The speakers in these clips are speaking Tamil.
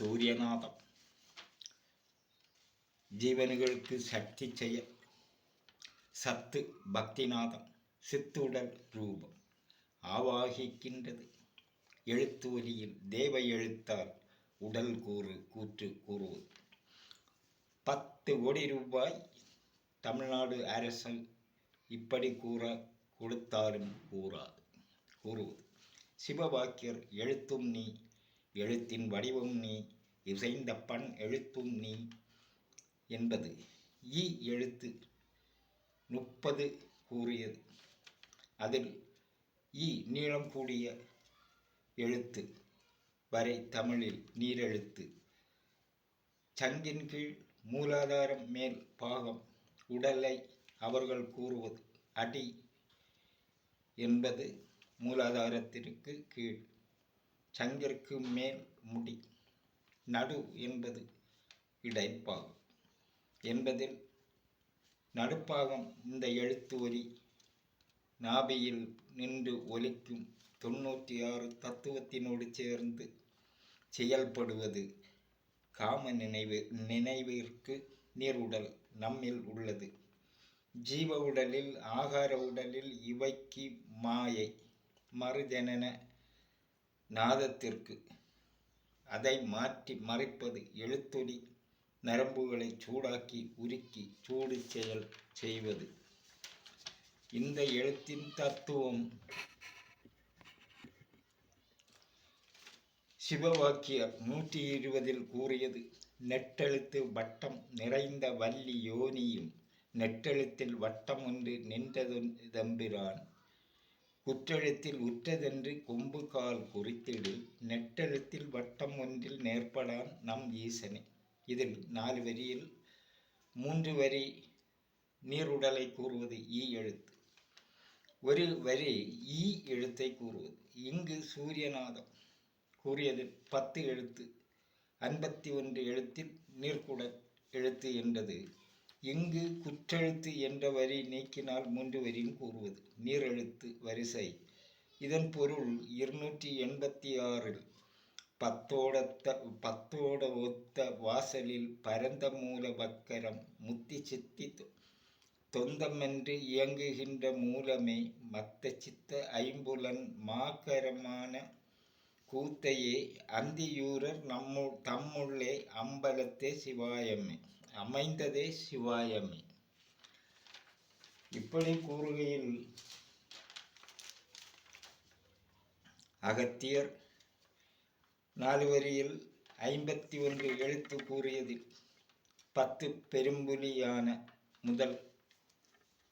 சூரியநாதம் ஜீவன்களுக்கு சக்தி செய்ய சத்து பக்திநாதம் சித்துடல் ரூபம் ஆவாகிக்கின்றது. எழுத்து ஒலியில் தேவ எழுத்தால் உடல் கூற்று கூறுவது. 10 கோடி ரூபாய் தமிழ்நாடு அரசு இப்படி கொடுத்தாலும் கூறுவது. சிவவாக்கியர் எழுத்தும் நீ, எழுத்தின் வடிவம் நீ, இசைந்த பண் எழுத்தும் நீ என்பது ஈ எழுத்து 30 கூறியது. அதில் ஈ நீளம் கூடிய எழுத்து வரை தமிழில் நீரெழுத்து. சங்கின் கீழ் மூலாதாரம் மேல் பாகம் உடலை அவர்கள் கூறுவது. அடி என்பது மூலாதாரத்திற்கு கீழ், சங்கிற்கு மேல் முடி. நடு என்பது இடைப்பாகம் என்பதில் நடுப்பாகம் இந்த எழுத்து ஒலி நாபியில் நின்று ஒலிக்கும் 96 தத்துவத்தினோடு சேர்ந்து செயல்படுவது. காம நினைவிற்கு நீருடல் நம்மில் உள்ளது. ஜீவ உடலில் ஆகார உடலில் இவைக்கு மாயை மறுஜனன நாதத்திற்கு அதை மாற்றி மறைப்பது எழுத்தொலி. நரம்புகளை சூடாக்கி உருக்கி சூடு செயல் செய்வது. இந்த எழுத்தின் தத்துவம் சிவவாக்கியர் 120 கூறியது. நெட்டெழுத்து வட்டம் நிறைந்த வள்ளி யோனியும் நெட்டெழுத்தில் வட்டம் ஒன்று நின்றதெம்பிரான். குற்றெழுத்தில் உற்றதென்று கொம்பு கால் குறித்திடு. நெட்டெழுத்தில் வட்டம் ஒன்றில் நேர்படான் நம் ஈசனே. இதில் 4 வரியில் 3 வரி நீருடலை கூறுவது ஈ எழுத்து. ஒரு வரி ஈ எழுத்தை கூறுவது. இங்கு சூரியநாதம் கூறியதில் 10 எழுத்து 51 எழுத்தில் நீர்க்குடல் எழுத்து என்றது. இங்கு குற்றெழுத்து என்ற வரி நீக்கினால் 3 வரியும் கூறுவது நீரெழுத்து வரிசை. இதன் பொருள் 286 10 ஒத்த வாசலில் பரந்த மூல வக்கரம் முத்தி சித்தி தொந்தமென்று இயங்குகின்ற மூலமே மத்த சித்த ஐம்புலன் மாகரமான கூத்தையே அந்தியூரர் தம்முள்ளே அம்பலத்தே சிவாயமே அமைந்ததே சிவாயமே. இப்படி கூறுகையில் அகத்தியர் 4 வரியில் 51 எழுத்து கூறியதில் 10 பெரும்புலியான முதல்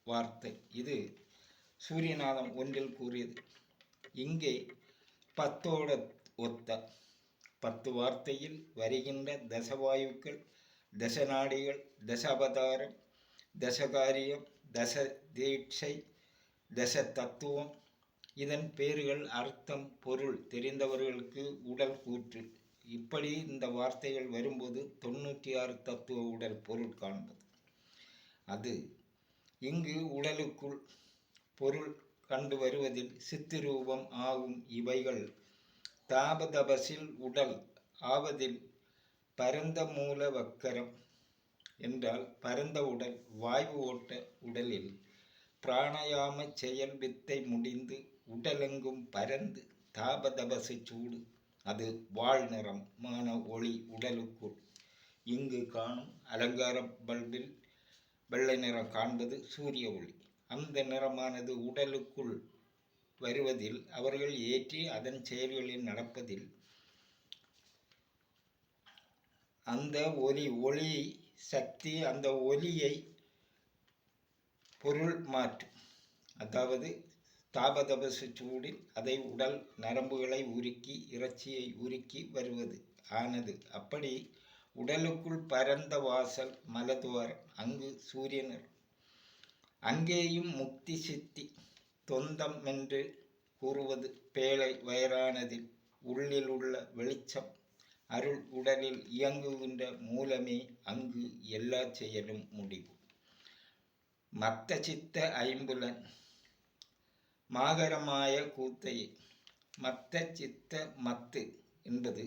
வார்த்தை. இது சூரியநாதம் 1 கூறியது. இங்கே 10 ஒத்த 10 வார்த்தையில் வருகின்ற தசவாயுக்கள், தசநாடிகள், தச அவதாரம், தசகாரியம், தச தீட்சை, தச தத்துவம். இதன் பேர்கள் அர்த்தம் பொருள் தெரிந்தவர்களுக்கு உடல் கூற்று. இப்படி இந்த வார்த்தைகள் வரும்போது 96 தத்துவ உடல் பொருள் காண்பது. அது இங்கு உடலுக்குள் பொருள் கண்டு வருவதில் சித்துரூபம் ஆகும். இவைகள் தாபதபசில் உடல் ஆவதில் பரந்த மூல வக்கரம் என்றால் பரந்த உடல். வாயு ஓட்ட உடலில் பிராணயாம செயல் வித்தை முடிந்து உடலெங்கும் பரந்து தாபதபசு சூடு. அது வாழ் நிறமான ஒளி உடலுக்குள். இங்கு காணும் அலங்கார பல்பில் வெள்ளை நிறம் காண்பது சூரிய ஒளி. அந்த நிறமானது உடலுக்குள் வருவதில் அவர்கள் ஏற்றி அதன் செயல்களில் நடப்பதில் அந்த ஒளி சக்தி அந்த ஒலியை பொருள் மாற்றும். அதாவது தாபதபசு சூடில் அதை உடல் நரம்புகளை உருக்கி இறைச்சியை உருக்கி வருவது ஆனது. அப்படி உடலுக்குள் பரந்த வாசல் மலதுவாரம். அங்கு சூரியனர். அங்கேயும் முக்தி சித்தி தொந்தம் என்று கூறுவது பேழை வயரானதில் உள்ளில் உள்ள வெளிச்சம் அருள் உடலில் இயங்குகின்ற மூலமே. அங்கு எல்லா செயலும் முடிவு. மத்த சித்த ஐம்புலன் மாகரமாய கூத்தையே. மத்த சித்த மத்து என்பது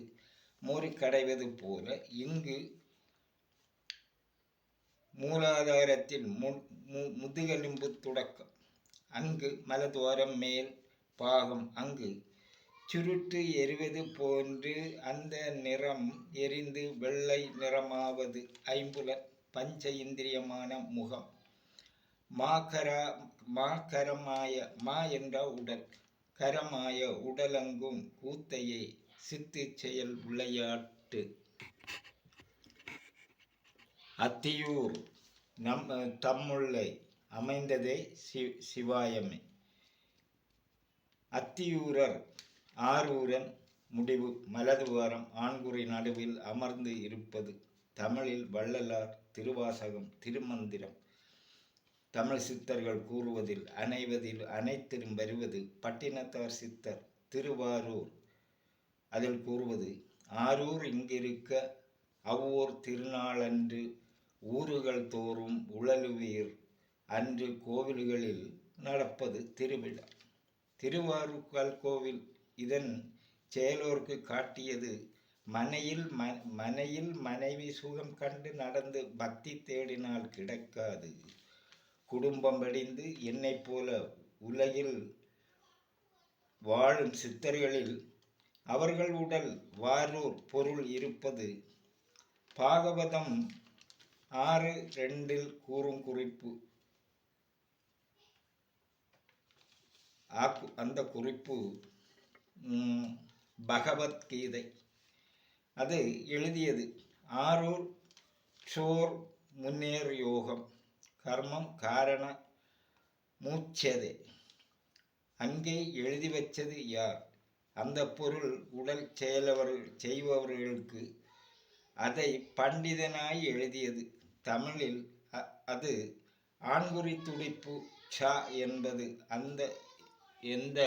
மோரிக்கடைவது போல இங்கு மூலாதாரத்தின் முதுகெலும்பு தொடக்கம், அங்கு மலதுவாரம் மேல் பாகம் அங்கு சுருட்டு எரிவது போன்று அந்த நிறம் எரிந்து வெள்ளை நிறமாவது ஐம்புலன் பஞ்ச இந்திரியமான முகம். மாகரமாய மா என்ற உடல், கரமாய உடலங்கும் கூத்தையே சித்து செயல் விளையாட்டு. அத்தியூர் தம்முள்ளே அமைந்ததே சிவாயமே. அத்தியூரர் ஆரூரன் முடிவு மலதுவாரம் ஆண்குறி நடுவில் அமர்ந்து இருப்பது. தமிழில் வள்ளலார் திருவாசகம் திருமந்திரம் தமிழ் சித்தர்கள் கூறுவதில் அனைவதில் அனைத்திலும் வருவது. பட்டினத்தார் சித்தர் திருவாரூர் அதில் கூறுவது, ஆரூர் இங்கிருக்க அவ்வூர் திருநாளன்று ஊறுகள் தோறும் உழலுவீர் அன்று கோவில்களில் நடப்பது திருவிழா. திருவாரூர் கோவில் இதன் செயலோர்க்கு காட்டியது. மனையில் மனைவி சுகம் கண்டு நடந்து பக்தி தேடினால் கிடைக்காது. குடும்பம் வெடிந்து என்னை போல உலகில் வாழும் சித்தர்களில் அவர்கள் உடல் வாரூர் பொருள் இருப்பது. பாகவதம் 6:2 கூறும் குறிப்பு. அந்த குறிப்பு பகவத்கீதை. அது எழுதியது ஆரூர் சோர் முன்னேறு யோகம் கர்மம் காரண மூச்சதே. அங்கே எழுதி வச்சது யார்? அந்த பொருள் உடல் செய்பவர்களுக்கு. அதை பண்டிதனாய் எழுதியது. தமிழில் அது ஆண்குறி துடிப்பு ச என்பது அந்த எந்த